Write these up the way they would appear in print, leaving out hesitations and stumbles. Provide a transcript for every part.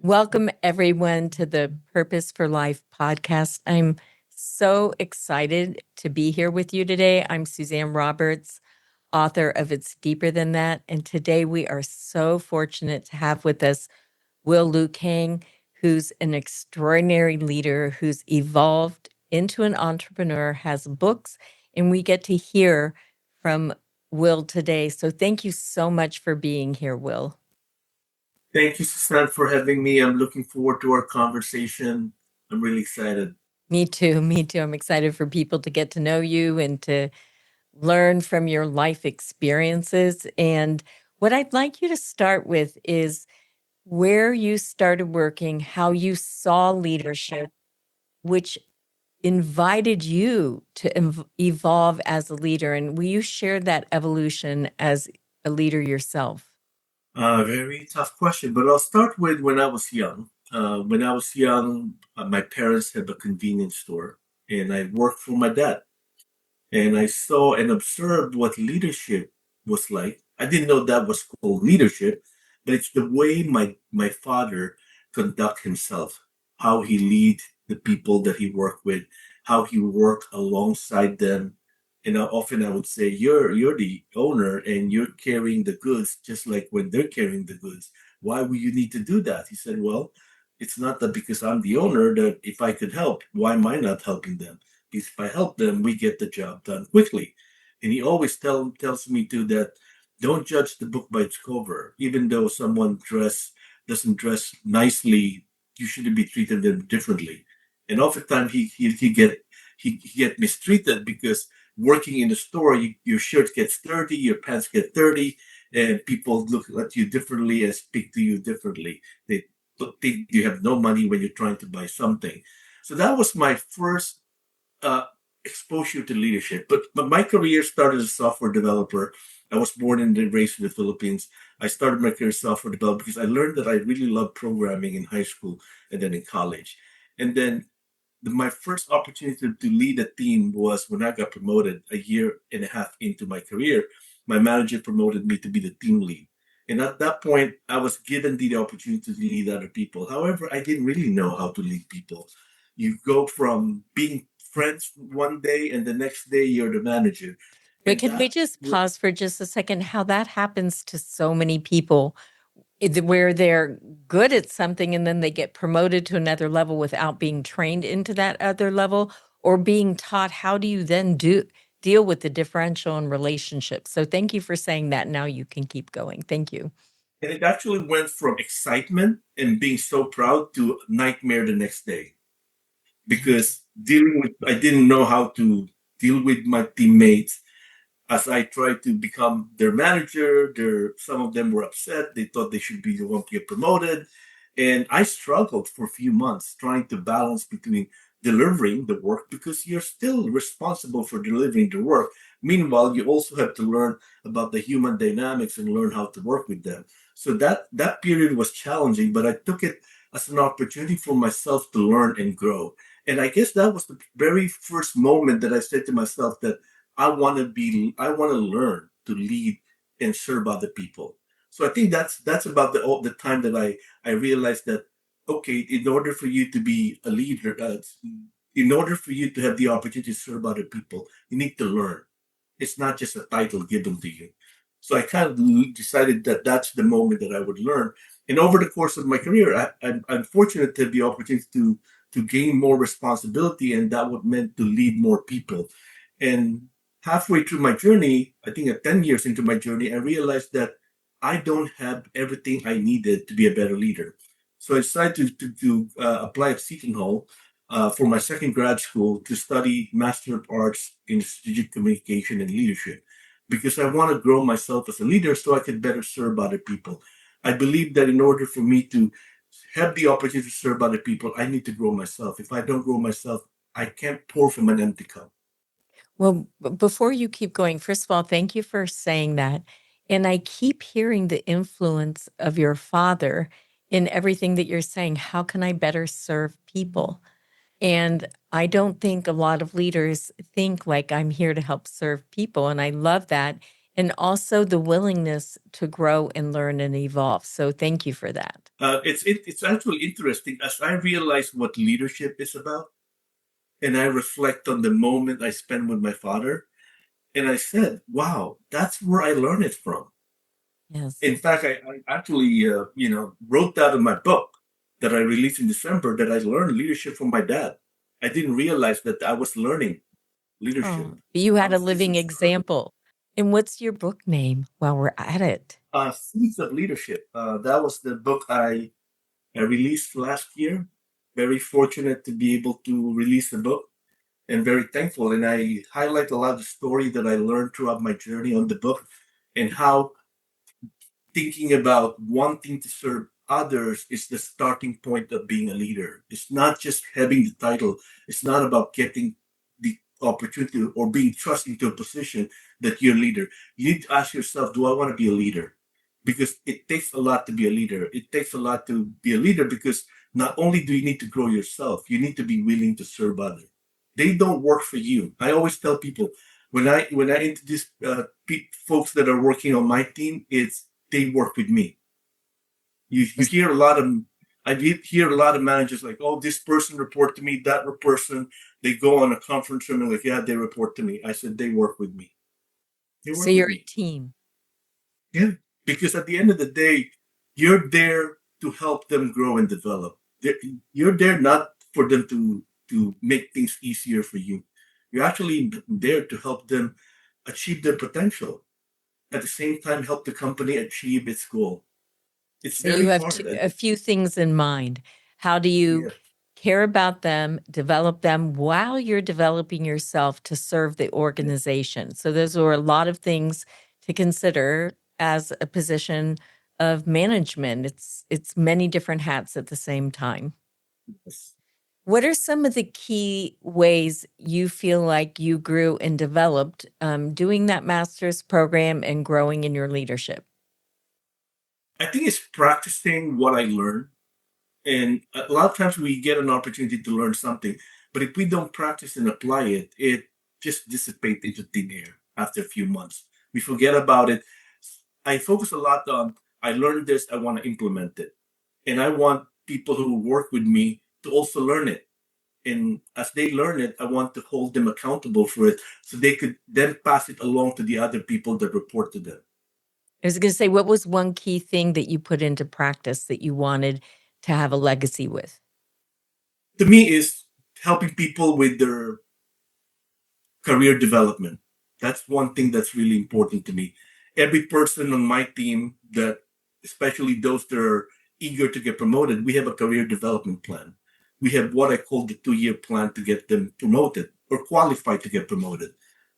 Welcome, everyone, to the Purpose for Life podcast. I'm so excited to be here with you today. I'm Suzanne Roberts, author of It's Deeper Than That. And today we are so fortunate to have with us Will Lukang, who's an extraordinary leader who's evolved into an entrepreneur, has books, and we get to hear from Will today. So thank you so much for being here, Will. Thank you, Suzanne, for having me. I'm looking forward to our conversation. I'm really excited. Me too. Me too. I'm excited for people to get to know you and to learn from your life experiences. And what I'd like you to start with is where you started working, how you saw leadership, which invited you to evolve as a leader. And will you share that evolution as a leader yourself? Very tough question, but I'll start with when I was young. When I was young, my parents had a convenience store, and I worked for my dad. And I saw and observed what leadership was like. I didn't know that was called leadership, but it's the way my father conduct himself, how he lead the people that he worked with, how he worked alongside them. And often I would say, you're the owner and you're carrying the goods just like when they're carrying the goods. Why would you need to do that? He said, well, it's not that because I'm the owner that if I could help, why am I not helping them? Because if I help them, we get the job done quickly. And he always tells me too that don't judge the book by its cover. Even though someone doesn't dress nicely, you shouldn't be treated them differently. And oftentimes he get mistreated because working in the store, your shirt gets dirty, your pants get dirty, and people look at you differently and speak to you differently. They think you have no money when you're trying to buy something. So that was my first uh, exposure to leadership. But my career started as a software developer. I was born and raised in the Philippines. I started my career as software developer because I learned that I really loved programming in high school and then in college. And then my first opportunity to lead a team was when I got promoted a year and a half into my career. My manager promoted me to be the team lead. And at that point, I was given the opportunity to lead other people. However, I didn't really know how to lead people. You go from being friends one day and the next day you're the manager. But And can we that just pause for just a second? How that happens to so many people where they're good at something and then they get promoted to another level without being trained into that other level or being taught how do you then deal with the differential in relationships. So thank you for saying that. Now you can keep going. Thank you. and it actually went from excitement and being so proud to nightmare the next day because dealing with I didn't know how to deal with my teammates as I tried to become their manager. Some of them were upset. They thought they should be the one to get promoted. And I struggled for a few months trying to balance between delivering the work because you're still responsible for delivering the work. Meanwhile, you also have to learn about the human dynamics and learn how to work with them. So that period was challenging, but I took it as an opportunity for myself to learn and grow. And I guess that was the very first moment that I said to myself that I want to learn to lead and serve other people. So I think that's about the time that I realized that okay, in order for you to be a leader, in order for you to have the opportunity to serve other people, you need to learn. It's not just a title given to you. So I kind of decided that that's the moment that I would learn. And over the course of my career, I'm fortunate to have the opportunity to gain more responsibility, and that would meant to lead more people. And halfway through my journey, I think at 10 years into my journey, I realized that I don't have everything I needed to be a better leader. So I decided to apply at Seton Hall for my second grad school to study Master of Arts in Strategic Communication and Leadership because I want to grow myself as a leader so I can better serve other people. I believe that in order for me to have the opportunity to serve other people, I need to grow myself. If I don't grow myself, I can't pour from an empty cup. Well, before you keep going, first of all, thank you for saying that. And I keep hearing the influence of your father in everything that you're saying. How can I better serve people? And I don't think a lot of leaders think like I'm here to help serve people. And I love that. And also the willingness to grow and learn and evolve. So thank you for that. It's actually interesting as I realize what leadership is about, and I reflect on the moment I spent with my father, and I said, "Wow, that's where I learned it from." Yes. In fact, I actually, wrote that in my book that I released in December that I learned leadership from my dad. I didn't realize that I was learning leadership. Oh, you I had a was just living observing. example. And what's your book name while we're at it? Seeds of Leadership. That was the book I released last year. Very fortunate to be able to release the book and very thankful. And I highlight a lot of the story that I learned throughout my journey on the book and how thinking about wanting to serve others is the starting point of being a leader. It's not just having the title. It's not about getting the opportunity or being thrust into a position that you're a leader. You need to ask yourself, do I want to be a leader? Because it takes a lot to be a leader. It takes a lot to be a leader because not only do you need to grow yourself, you need to be willing to serve others. They don't work for you. I always tell people when I introduce folks that are working on my team, it's they work with me. You Yes. hear a lot of hear a lot of managers like, oh, this person report to me, that person. They go on a conference room and like, yeah, they report to me. I said they work with me. They So work with you're a me. team. Yeah, because at the end of the day, you're there to help them grow and develop. You're there not for them to make things easier for you. You're actually there to help them achieve their potential. At the same time, help the company achieve its goal. It's So you very have hard. a few things in mind. How do you Yeah. care about them, develop them while you're developing yourself to serve the organization? So those are a lot of things to consider as a position of management. It's many different hats at the same time. Yes. What are some of the key ways you feel like you grew and developed doing that master's program and growing in your leadership? I think it's practicing what I learned. And a lot of times we get an opportunity to learn something, but if we don't practice and apply it, it just dissipates into thin air after a few months. We forget about it. I focus a lot on I learned this, I want to implement it. And I want people who work with me to also learn it. And as they learn it, I want to hold them accountable for it so they could then pass it along to the other people that report to them. I was going to say, what was one key thing that you put into practice that you wanted to have a legacy with? To me, is helping people with their career development. That's one thing that's really important to me. Every person on my team that, especially those that are eager to get promoted, we have a career development plan. We have what I call the 2 year plan to get them promoted or qualified to get promoted.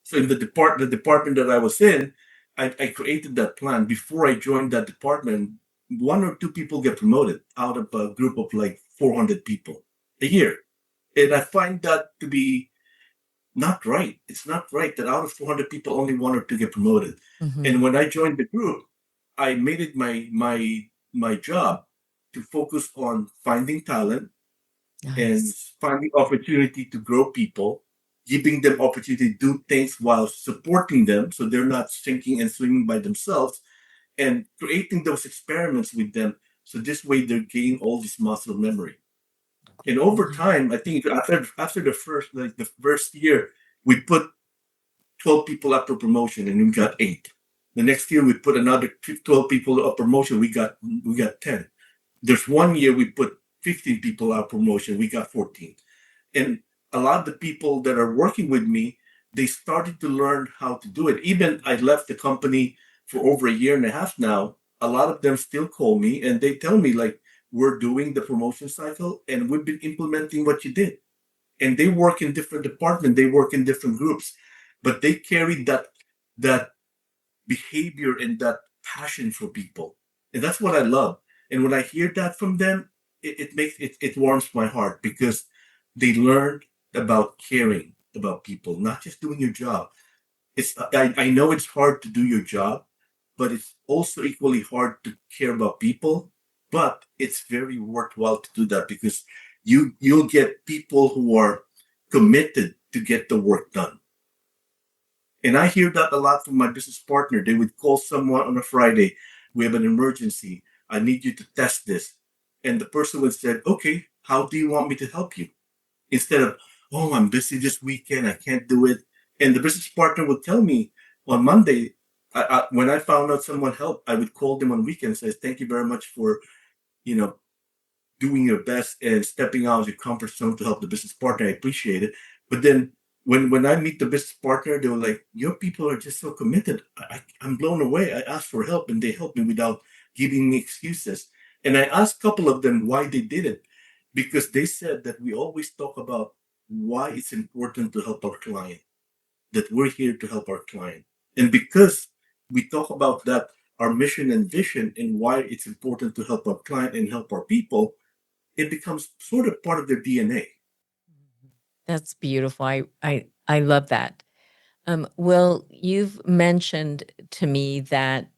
So in the department that I was in, I created that plan. Before I joined that department, one or two people get promoted out of a group of like 400 people a year. And I find that to be not right. It's not right that out of 400 people, only one or two get promoted. And Mhm. when I joined the group, I made it my job to focus on finding talent and Nice. finding opportunity to grow people, giving them opportunity to do things while supporting them so they're not sinking and swimming by themselves, and creating those experiments with them so this way they're gaining all this muscle memory. And over Nice. time, I think after the first year, we put 12 people up for promotion and we got 8. The next year we put another 12 people up promotion, we got 10. There's one year we put 15 people out promotion, we got 14. And a lot of the people that are working with me, they started to learn how to do it. Even I left the company for over a year and a half now. A lot of them still call me and they tell me like, we're doing the promotion cycle and we've been implementing what you did. And they work in different departments, they work in different groups, but they carry that behavior and that passion for people. And that's what I love. And when I hear that from them, it makes it warms my heart because they learned about caring about people, not just doing your job. I know it's hard to do your job, but it's also equally hard to care about people. But it's very worthwhile to do that because you'll get people who are committed to get the work done. And I hear that a lot from my business partner. They would call someone on a Friday. We have an emergency. I need you to test this. And the person would say, okay, how do you want me to help you? Instead of, oh, I'm busy this weekend, I can't do it. And the business partner would tell me on Monday, when I found out someone helped, I would call them on weekends and say, thank you very much for, you know, doing your best and stepping out of your comfort zone to help the business partner. I appreciate it. But then when I meet the business partner, they were like, your people are just so committed. I'm blown away. I asked for help and they helped me without giving me excuses. And I asked a couple of them why they did it, because they said that we always talk about why it's important to help our client, that we're here to help our client. And because we talk about that, our mission and vision and why it's important to help our client and help our people, it becomes sort of part of their DNA. That's beautiful. I love that. Will, you've mentioned to me that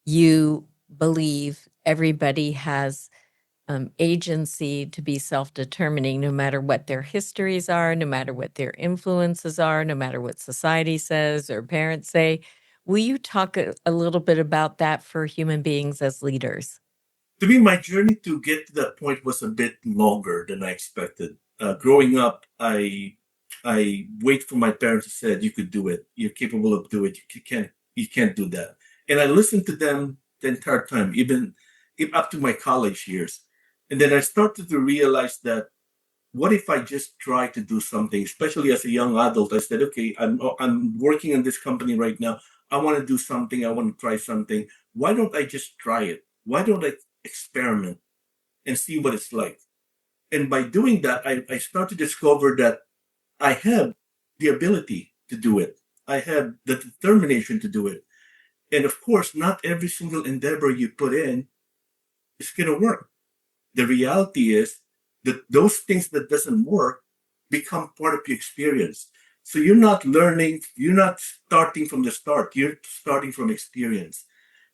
you believe everybody has agency to be self-determining, no matter what their histories are, no matter what their influences are, no matter what society says or parents say. Will you talk a little bit about that for human beings as leaders? To me, my journey to get to that point was a bit longer than I expected. Growing up, I wait for my parents to say, "You could do it. You're capable of doing it. You can't do that." And I listened to them the entire time, even up to my college years. And then I started to realize that what if I just try to do something, especially as a young adult? I said, okay, I'm working in this company right now. I want to do something. I want to try something. Why don't I just try it? Why don't I experiment and see what it's like? And by doing that, I start to discover that I have the ability to do it. I have the determination to do it. And of course, not every single endeavor you put in is going to work. The reality is that those things that doesn't work become part of your experience. So you're not starting from the start, you're starting from experience.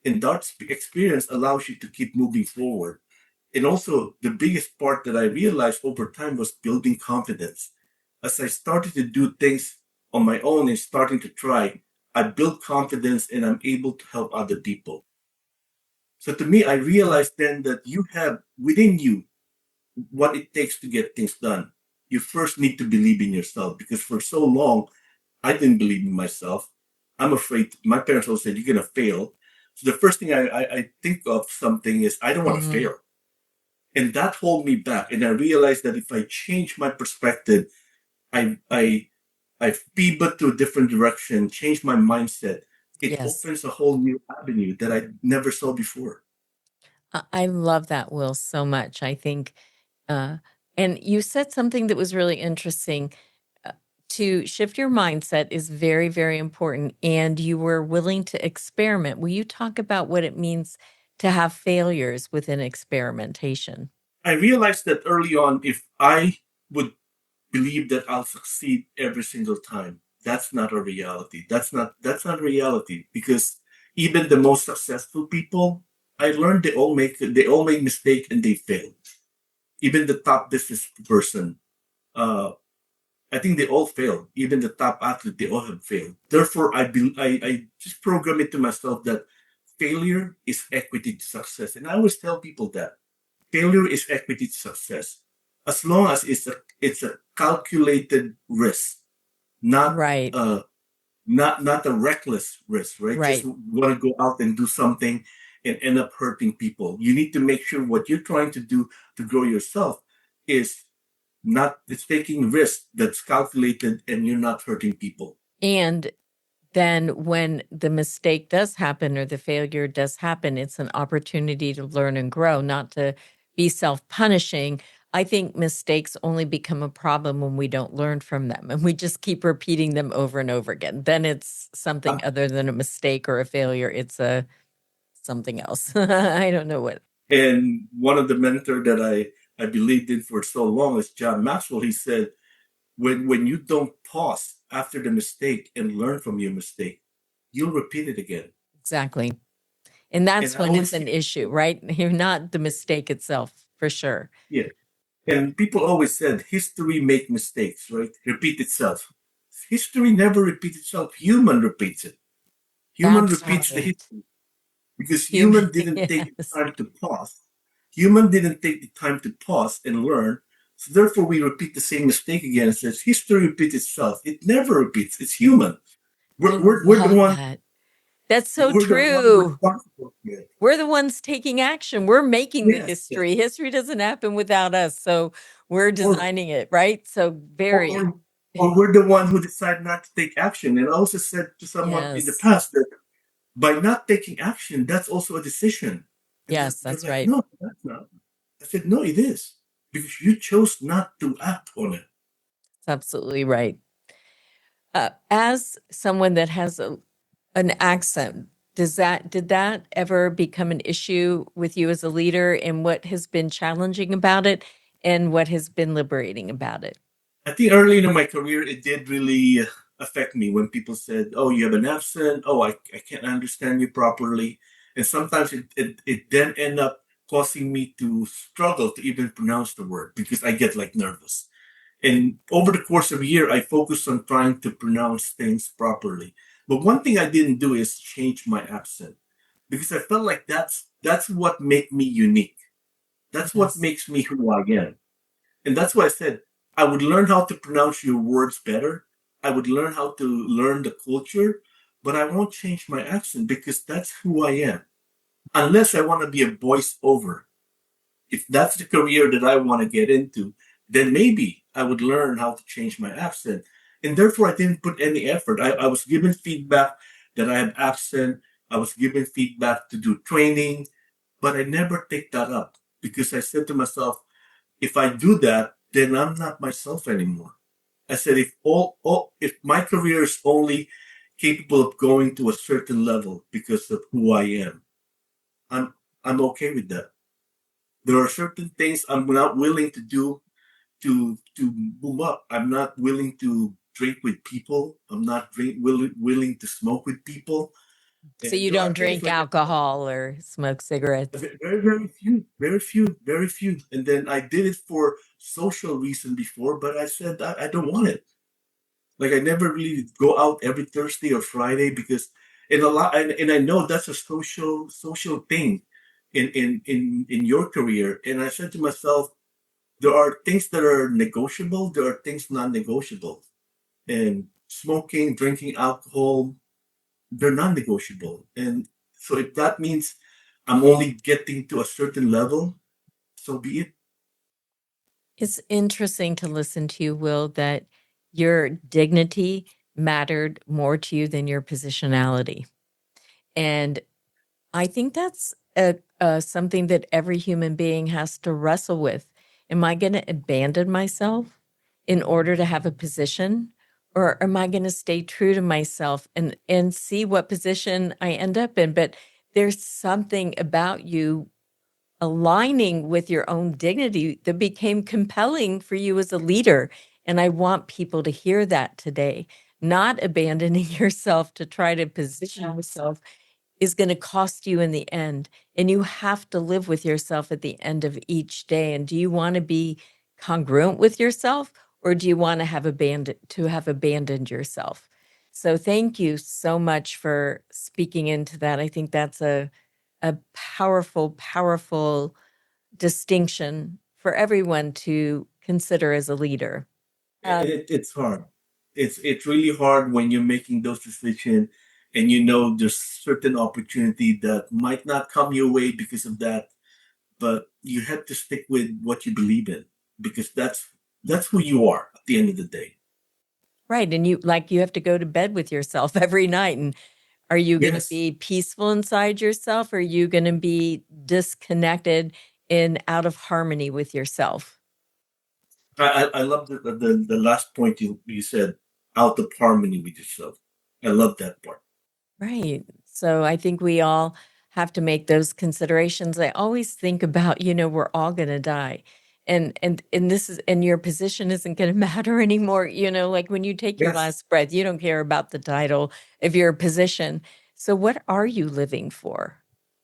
And that experience allows you to keep moving forward. And also, the biggest part that I realized over time was building confidence. As I started to do things on my own and starting to try, I built confidence and I'm able to help other people. So to me, I realized then that you have within you what it takes to get things done. You first need to believe in yourself, because for so long I didn't believe in myself. I'm afraid. My parents always said, "You're gonna fail." So the first thing I think of something is I don't want to Mhm. fail, and that hold me back. And I realized that if I change my perspective, I pivot to a different direction, change my mindset. It Yes. opens a whole new avenue that I never saw before. I love that, Will, so much. I think, uh, and you said something that was really interesting. Uh, to shift your mindset is very, very important. And you were willing to experiment. Will you talk about what it means to have failures within experimentation? I realized that early on, if I would believe that I'll succeed every single time. That's not a reality. That's not reality, because even the most successful people, I learned they all make mistake and they fail. Even the top business person, uh, I think they all fail. Even the top athlete, they all have failed. Therefore, I just program it to myself that failure is equity to success, and I always tell people that failure is equity to success, as long as it's a calculated risk, not Right, not a reckless risk, right? Just right. want to go out and do something and end up hurting people. You need to make sure what you're trying to do to grow yourself is not it's taking risk that's calculated and you're not hurting people. And then when the mistake does happen or the failure does happen, it's an opportunity to learn and grow, not to be self-punishing. I think mistakes only become a problem when we don't learn from them and we just keep repeating them over and over again. Then it's something other than a mistake or a failure. It's a something else. I don't know what. And one of the mentor that I believed in for so long is John Maxwell. He said, when you don't pause after the mistake and learn from your mistake, you'll repeat it again. Exactly. And And that's I when it's always an see, issue, right? You're not the mistake itself, for sure. yeah. And people always said history make mistakes, right? Repeat itself. History never repeats itself. Human repeats it. Human That's repeats the right. history because Human, human didn't take yes. time to pause. Human didn't take the time to pause and learn. So therefore, we repeat the same mistake again. It says history repeats itself. It never repeats. It's human. I We're the love one. that. That's so We're the one true. responsible for it. We're the ones taking action. We're making the Yes, yes. history. History doesn't happen without us. So we're Or designing it, right? So or, very, or, or we're the one who decide not to take action. And I also said to someone in the yes. past that by not taking action, that's also a decision. And Yes, they're that's like, right. no, that's not. I said, no, it is. Because you chose not to act on it. That's absolutely right. As someone that has an accent, did that ever become an issue with you as a leader, and what has been challenging about it and what has been liberating about it? I think early in my career, it did really affect me when people said, oh, you have an accent. Oh, I can't understand you properly. And sometimes it then end up causing me to struggle to even pronounce the word because I get like nervous. And over the course of a year, I focused on trying to pronounce things properly. But one thing I didn't do is change my accent because I felt like that's what made me unique. That's what Yes. makes me who I am. And that's why I said I would learn how to pronounce your words better. I would learn how to learn the culture, but I won't change my accent because that's who I am. Unless I want to be a voiceover. If that's the career that I want to get into, then maybe I would learn how to change my accent. And therefore, I didn't put any effort. I was given feedback that I had accent. I was given feedback to do training, but I never take that up because I said to myself, if I do that, then I'm not myself anymore. I said, if my career is only capable of going to a certain level because of who I am, I'm I'm okay with that. There are certain things I'm not willing to do to move up. I'm not willing to drink with people. I'm not willing to smoke with people. So And you there are don't things drink like I said, alcohol or smoke cigarettes? very few, very few, very few. And then I did it for social reason before, but I said I don't want it. Like I never really go out every Thursday or Friday because and I know that's a social thing in your career. And I said to myself, there are things that are negotiable, there are things non-negotiable. And smoking, drinking alcohol, they're non-negotiable. And so if that means I'm only getting to a certain level, so be it. It's interesting to listen to you, Will, that your dignity mattered more to you than your positionality. And I think that's something that every human being has to wrestle with. Am I going to abandon myself in order to have a position? Or am I going to stay true to myself and see what position I end up in? But there's something about you aligning with your own dignity that became compelling for you as a leader. And I want people to hear that today. Not abandoning yourself to try to position yourself is going to cost you in the end. And you have to live with yourself at the end of each day. And do you want to be congruent with yourself, or do you want to have abandoned yourself? So thank you so much for speaking into that. I think that's a powerful, powerful distinction for everyone to consider as a leader. Um, It's hard. It's really hard when you're making those decisions and you know there's certain opportunity that might not come your way because of that, but you have to stick with what you believe in because that's who you are at the end of the day. right. And you have to go to bed with yourself every night. And are you going to Yes. be peaceful inside yourself? Or are you going to be disconnected and out of harmony with yourself? I love the last point you said, out of harmony with yourself. I love that part. Right. So I think we all have to make those considerations. I always think about, we're all going to die. And this is and your position isn't going to matter anymore, like when you take your Yes. last breath, you don't care about the title of your position. So what are you living for?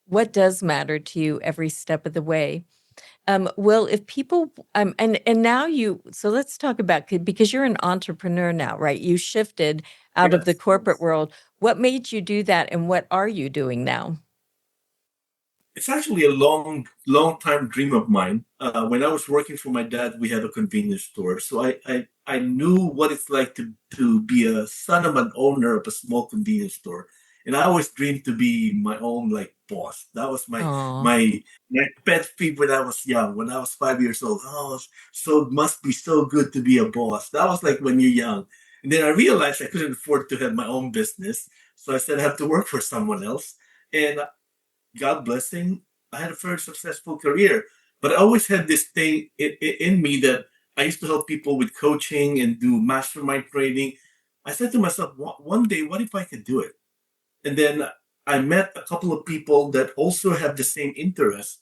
What does matter to you every step of the way? Well, if people and now so let's talk about because you're an entrepreneur now, right? You shifted out of the Yes. corporate Yes. world. What made you do that, and what are you doing now? It's actually a long time dream of mine. When I was working for my dad, we had a convenience store, so I knew what it's like to be a son of an owner of a small convenience store, and I always dreamed to be my own like boss. That was Oh, my my pet peeve when I was young. When I was 5 years old, oh, so it must be so good to be a boss. That was like when you're young, and then I realized I couldn't afford to have my own business, so I said I have to work for someone else. And God blessing, I had a very successful career. But I always had this thing in me that I used to help people with coaching and do mastermind training. I said to myself, one day, what if I could do it? And then I met a couple of people that also have the same interest.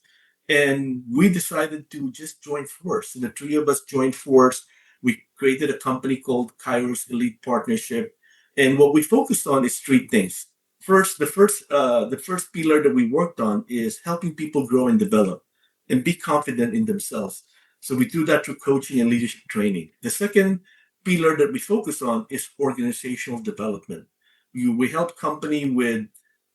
And we decided to just join force. And the three of us joined force. We created a company called Kairos Elite Partnership. And what we focused on is three things. First, the first pillar that we worked on is helping people grow and develop and be confident in themselves. So we do that through coaching and leadership training. The second pillar that we focus on is organizational development. We help company with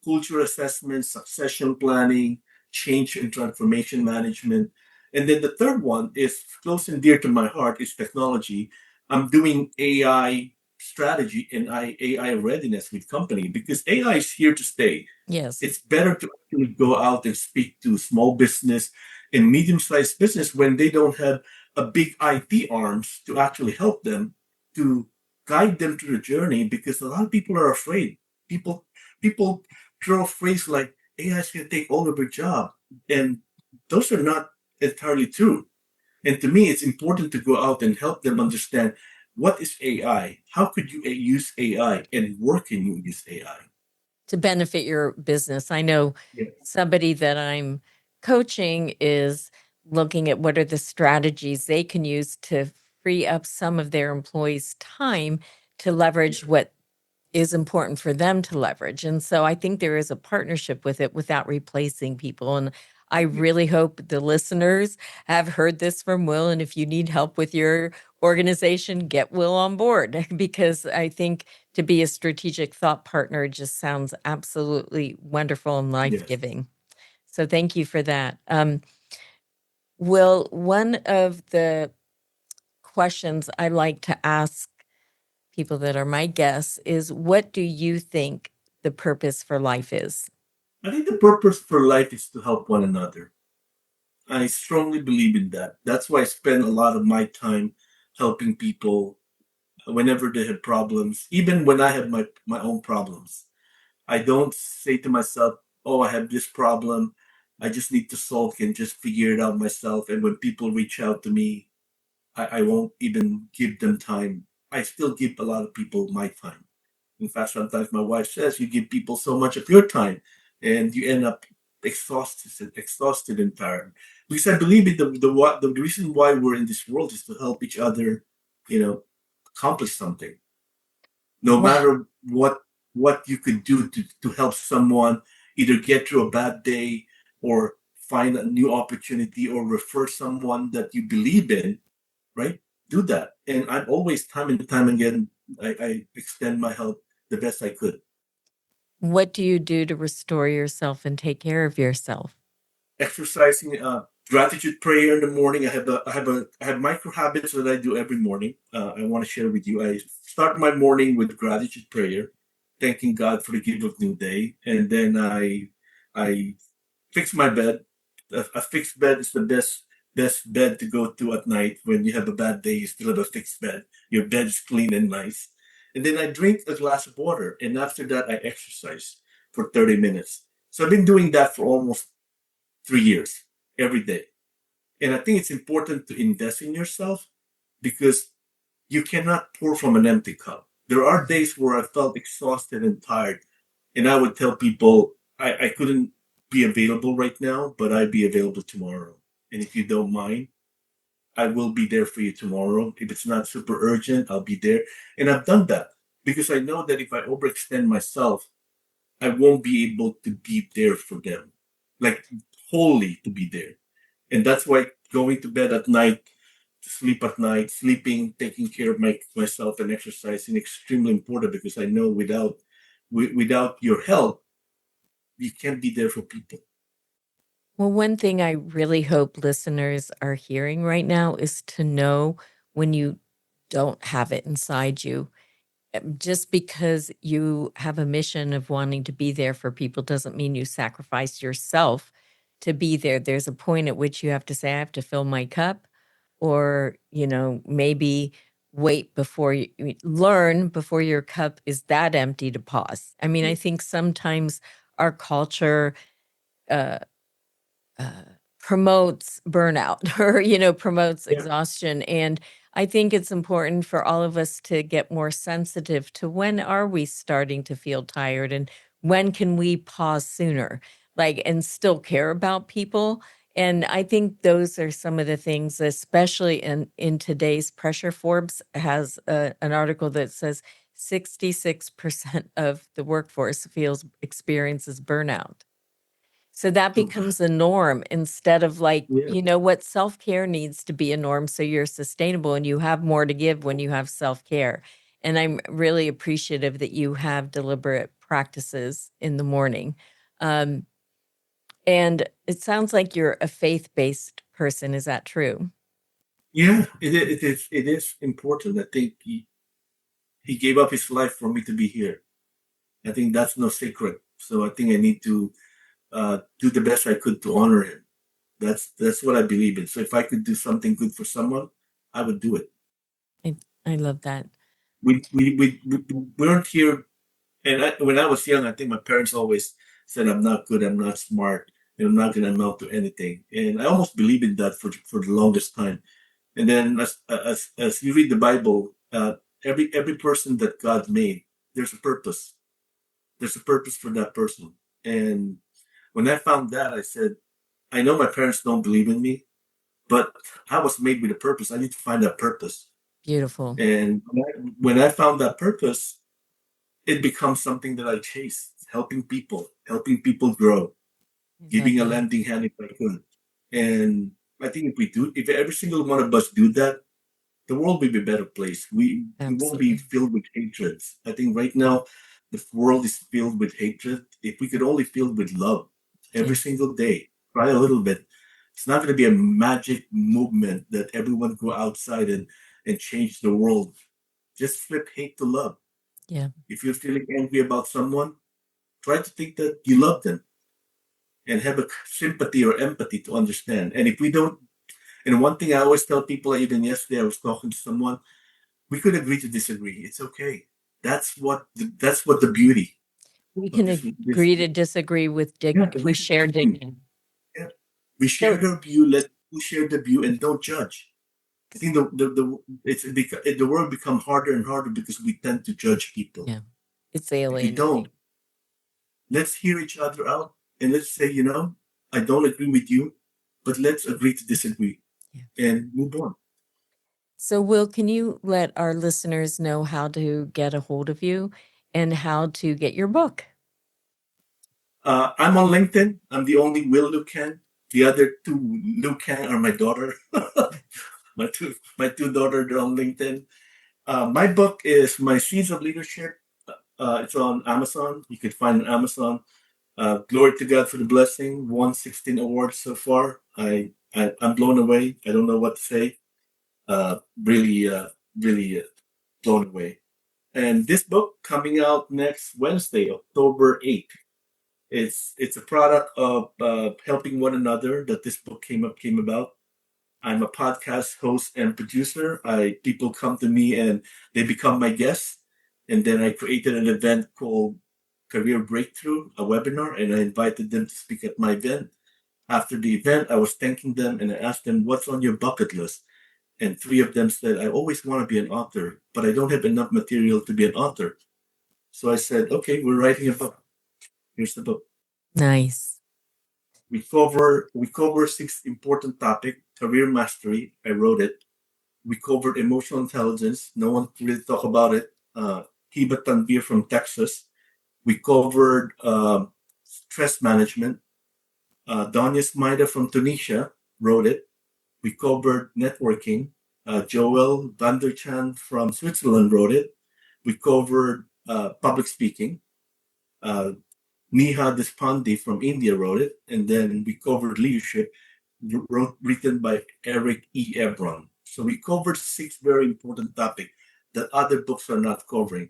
culture assessment, succession planning, change and transformation management. And then the third one is close and dear to my heart is technology. I'm doing AI strategy and AI readiness with company because AI is here to stay. yes. It's better to actually go out and speak to small business and medium-sized business when they don't have a big IT arms to actually help them to guide them through the journey because a lot of people are afraid. People throw phrases like AI is going to take all of your job, and those are not entirely true. And to me, it's important to go out and help them understand what is AI, how could you use AI, and where can you use AI. To benefit your business. I know Yeah. somebody that I'm coaching is looking at what are the strategies they can use to free up some of their employees' time to leverage what is important for them to leverage. And so I think there is a partnership with it without replacing people. And I really hope the listeners have heard this from Will. And if you need help with your organization, get Will on board because I think to be a strategic thought partner just sounds absolutely wonderful and life Yes. giving. So thank you for that. Will, one of the questions I like to ask people that are my guests is what do you think the purpose for life is? I think the purpose for life is to help one another. I strongly believe in that. That's why I spend a lot of my time helping people whenever they have problems, even when I have my own problems. I don't say to myself, oh, I have this problem. I just need to solve it and just figure it out myself. And when people reach out to me, I won't even give them time. I still give a lot of people my time. In fact, sometimes my wife says you give people so much of your time and you end up exhausted and tired. Because I believe it, the reason why we're in this world is to help each other, you know, accomplish something. No Wow. matter what you could do to help someone either get through a bad day or find a new opportunity or refer someone that you believe in, right? Do that. And I'm always time and time again, I extend my help the best I could. What do you do to restore yourself and take care of yourself? Exercising, gratitude prayer in the morning. I have micro habits that I do every morning. I want to share with you. I start my morning with gratitude prayer, thanking God for the gift of new day, and then I fix my bed. A fixed bed is the best bed to go to at night when you have a bad day. You still have a fixed bed. Your bed is clean and nice. And then I drink a glass of water, and after that I exercise for 30 minutes. So I've been doing that for almost 3 years every day. And I think it's important to invest in yourself because you cannot pour from an empty cup. There are days where I felt exhausted and tired, and I would tell people I couldn't be available right now, but I'd be available tomorrow. And if you don't mind, I will be there for you tomorrow. If it's not super urgent, I'll be there. And I've done that because I know that if I overextend myself, I won't be able to be there for them, like wholly to be there. And that's why going to bed at night, to sleep at night, sleeping, taking care of myself, and exercising extremely important because I know without your help, you can't be there for people. Well, one thing I really hope listeners are hearing right now is to know when you don't have it inside you. Just because you have a mission of wanting to be there for people doesn't mean you sacrifice yourself to be there. There's a point at which you have to say, I have to fill my cup, or, maybe wait before learn before your cup is that empty to pause. I mean, I think sometimes our culture, uh, uh, promotes burnout or promotes Yeah. exhaustion, and I think it's important for all of us to get more sensitive to when are we starting to feel tired, and when can we pause sooner, like, and still care about people. And I think those are some of the things, especially in today's pressure. Forbes has an article that says 66% of the workforce experiences burnout. So that So, becomes a norm instead of, like, yeah. what self-care needs to be a norm so you're sustainable and you have more to give when you have self-care. And I'm really appreciative that you have deliberate practices in the morning. Um, and it sounds like you're a faith-based person. Is that true? Yeah, it is important. I think he gave up his life for me to be here. I think that's no secret. So I think I need to do the best I could to honor him. That's what I believe in. So if I could do something good for someone, I would do it. I, I love that. We weren't here, and when I was young, I think my parents always said I'm not good, I'm not smart, and I'm not going to amount to anything. And I almost believed in that for the longest time. And then as you read the Bible, every person that God made, there's a purpose. There's a purpose for that person. And when I found that, I said, I know my parents don't believe in me, but I was made with a purpose. I need to find that purpose. Beautiful. And when I found that purpose, it becomes something that I chase, helping people grow, I love giving a that. lending hand if I could. And I think if every single one of us do that, the world will be a better place. We won't be Absolutely. filled with hatreds. I think right now the world is filled with hatred. If we could only fill with love every Yeah. single day, try a little bit. It's not going to be a magic movement that everyone go outside and change the world. Just flip hate to love. Yeah. If you're feeling angry about someone, try to think that you love them and have a sympathy or empathy to understand. And if we don't, and one thing I always tell people, even yesterday I was talking to someone, we could agree to disagree. It's okay. That's what the beauty We of can this agree to disagree with yeah, we agree to share disagree. dignity. Yeah. We share So their view, let we share the view and don't judge. I think the world become harder and harder because we tend to judge people. yeah, it's If we don't, alienating. let's hear each other out and let's say, I don't agree with you, but let's agree to disagree Yeah. and move on. So, Will, can you let our listeners know how to get a hold of you and how to get your book? I'm on LinkedIn. I'm the only Will Lukang. The other two Lukang are my daughter. My two daughters are on LinkedIn. My book is My Seeds of Leadership. It's on Amazon. You can find it on Amazon. Glory to God for the blessing. Won 16 awards so far. I'm blown away. I don't know what to say. Really blown away. And this book coming out next Wednesday, October 8th. It's a product of helping one another that this book came about. I'm a podcast host and producer. I People come to me and they become my guests, and then I created an event called Career Breakthrough, a webinar, and I invited them to speak at my event. After the event, I was thanking them and I asked them, "What's on your bucket list?" And three of them said, "I always want to be an author, but I don't have enough material to be an author." So I said, "Okay, we're writing a book. Here's the book." Nice. We cover six important topics. Career mastery. I wrote it. We covered emotional intelligence. No one really talk about it. Hiba Tanvir from Texas. We covered stress management. Donius Maida from Tunisia wrote it. We covered networking. Joel Vanderchan from Switzerland wrote it. We covered public speaking. Uh, Neha Deshpande from India wrote it, and then we covered leadership, written by Eric E. Ebron. So we covered 6 very important topics that other books are not covering.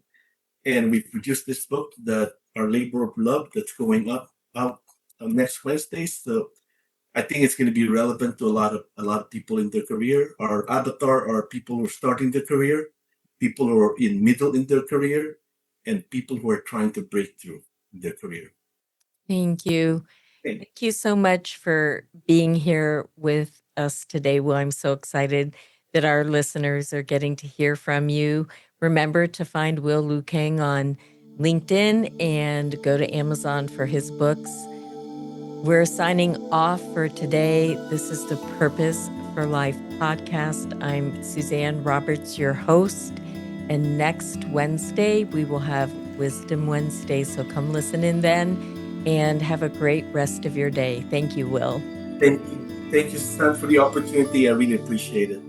And we produced this book, that Our Labor of Love, that's going out next Wednesday. So I think it's going to be relevant to a lot of people in their career. Our avatar are people who are starting their career, people who are in middle in their career, and people who are trying to break through in their career. Thank you. Okay. Thank you so much for being here with us today. Well, I'm so excited that our listeners are getting to hear from you. Remember to find Will Lukang on LinkedIn and go to Amazon for his books. We're signing off for today. This is the Purpose for Life podcast. I'm Suzanne Roberts, your host. And next Wednesday, we will have Wisdom Wednesday. So come listen in then and have a great rest of your day. Thank you, Will. Thank you. Thank you, Stan, for the opportunity. I really appreciate it.